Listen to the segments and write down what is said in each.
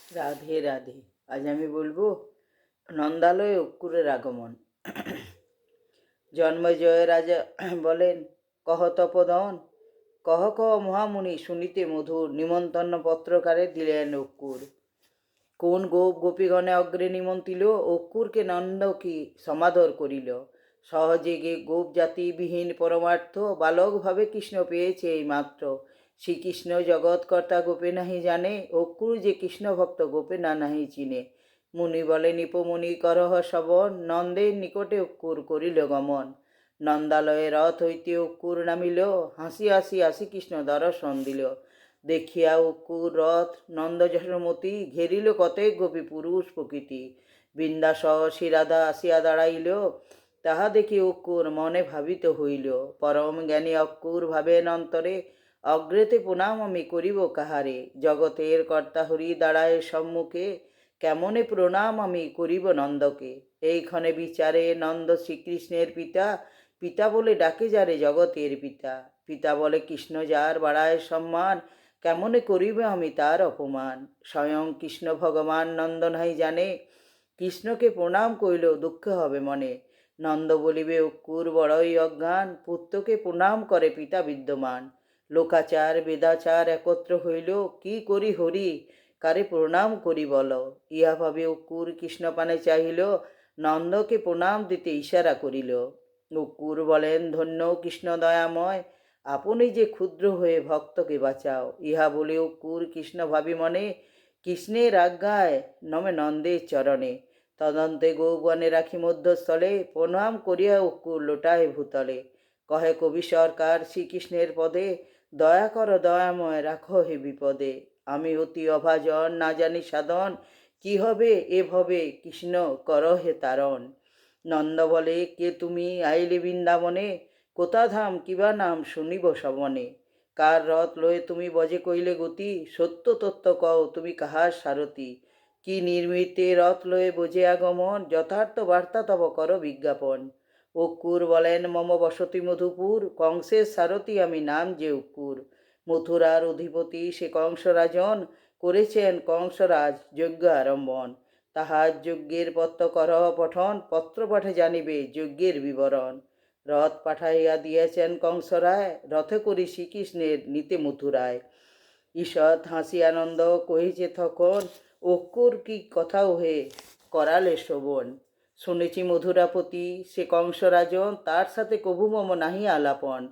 রাধে রাধে। আজ আমি বলবো নন্দালয়ে অক্রূরের আগমন। জন্মজয় রাজা বলেন, কহ তপোদন, কহ কহ মহামুনি, শুনিতে মধুর নিমন্ত্রণ পত্রকারে দিলেন অক্রূর। কোন গোপ গোপীগণে অগ্রে নিমন্ত্রিল, অক্রূরকে নন্দ কি সমাদর করিল। সহজে গে গোপ জাতিবিহীন পরমার্থ, বালক ভাবে কৃষ্ণ পেয়েছে এই মাত্র। শ্রীকৃষ্ণ জগৎকর্তা গোপে নাহি জানে, অক্রূর যে কৃষ্ণ ভক্ত গোপে না নাহি চিনে। মুনি বলে নিপমুনি করহ শ্রবণ, নন্দের নিকটে অক্রূর করিল গমন। নন্দালয়ে রথ হইতে অক্রূর নামিল, হাসি হাসি হাসি কৃষ্ণ দর্শন দিল। দেখিয়া অক্রূর রথ নন্দ যশোমতী, ঘেরিল কতেক গোপী পুরুষ প্রকৃতি। বৃন্দাসহ শ্রীরাধা আসিয়া দাঁড়াইল, তাহা দেখি অক্রূর মনে ভাবিত হইল। পরম জ্ঞানী অক্রূর ভাবেন অন্তরে, অগ্রেতে প্রণাম আমি করিব কাহারে। জগতের কর্তা হরি দাঁড়ায় সম্মুখে, কেমনে প্রণাম আমি করিব নন্দকে। এইক্ষণে বিচারে নন্দ শ্রীকৃষ্ণের পিতা, পিতা বলে ডাকে যারে জগতের পিতা। পিতা বলে কৃষ্ণ যার বাড়ায় সম্মান, কেমনে করিবে আমি তার অপমান। স্বয়ং কৃষ্ণ ভগবান নন্দ নাই জানে, কৃষ্ণকে প্রণাম করিলেও দুঃখ হবে মনে। নন্দ বলিবে অক্রূর বড়ই অজ্ঞান, পুত্রকে প্রণাম করে পিতা বিদ্যমান। লোকাচার বেদাচার একত্র হইল, কি করি হরি কারে প্রণাম করি বল। ইহা ভাবে অক্রূর কৃষ্ণপানে চাহিল, নন্দকে প্রণাম দিতে ইশারা করিল। অক্রূর বলেন ধন্য কৃষ্ণ দয়াময়, আপনি যে ক্ষুদ্র হয়ে ভক্তকে বাঁচাও। ইহা বলে অক্রূর কৃষ্ণ ভাবি মনে, কৃষ্ণের আজ্ঞায় নমে নন্দের চরণে। তদন্তে গৌবনে রাখি মধ্যস্থলে, প্রণাম করিয়া অক্রূর লোটায় ভূতলে। কহে কবি সরকার শ্রীকৃষ্ণের পদে, দয়া কর দয়াময় রাখো হে বিপদে। আমি অতি অভাজন না জানি সাধন, কি হবে এ ভবে কৃষ্ণ কর হে তারণ। নন্দ বলে কে তুমি আইলে বৃন্দাবনে, কোথা ধাম কিবা নাম শুনিব শ্রবণে। কার রথ লয়ে তুমি বজে কইলে গতি, সত্য তত্ত্ব কও তুমি কাহার সারথি। কি নির্মিতে রথ লয়ে বোঝে আগমন, যথার্থ বার্তা তব কর বিজ্ঞাপন। অক্রূর বলেন মম বসতি মধুপুর, কংসের সারথি আমি নাম যে অক্রূর। মথুরার অধিপতি সে কংসরাজন, করেছেন কংসরাজ যজ্ঞ আরম্ভন। তাহার যজ্ঞের পত্র করহ পঠন, পত্র পাঠে জানিবে যজ্ঞের বিবরণ। রথ পাঠাইয়া দিয়েছেন কংসরায়, রথে করি শ্রীকৃষ্ণের নিতে মথুরায়। ঈষৎ হাসি আনন্দ কহিছে তখন, অক্রূর কি কথা ওহে করালে শ্রবণ। শুনেছি মধুরাপতি সে কংসরাজন, তার সাথে কভু মম নাহি আলাপন।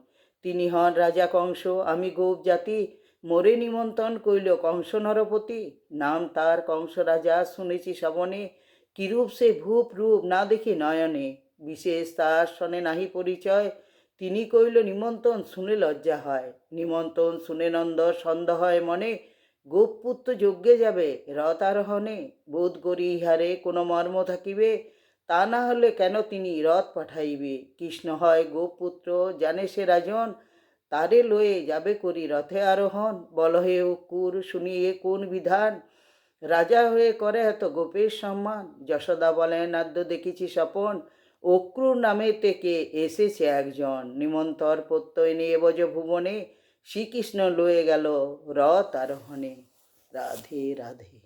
তিনি হন রাজা কংস আমি গোপ জাতি, মোরে নিমন্ত্রণ কইল কংস নরপতি। নাম তার কংস রাজা শুনেছি শ্রবণে, কিরূপ সে ভূপ রূপ না দেখি নয়নে। বিশেষ তার সনে নাহি পরিচয়, তিনি কইল নিমন্ত্রণ শুনে লজ্জা হয়। নিমন্ত্রণ শুনে নন্দ সন্দেহ হয় মনে, গোপপুত্র যজ্ঞে যাবে রথ আরোহণে। বোধ করি ইহারে কোনো মর্ম থাকিবে, তা না হলে কেন তিনি রথ পাঠাইবে। কৃষ্ণ হয় গোপপুত্র জানে সে রাজন, তারে লয়ে যাবে করি রথে আরোহণ। বল হে অক্রূর শুনিয়ে কোন বিধান, রাজা হয়ে করে এত গোপের সম্মান। যশোদা বলেন আদ্য দেখেছি স্বপন, অক্রূর নামে থেকে এসেছে একজন। নিমন্ত্রণ প্রত্যয় নিয়ে বজ ভুবনে, শ্রীকৃষ্ণ লয়ে গেল রথ আরোহণে। রাধে রাধে।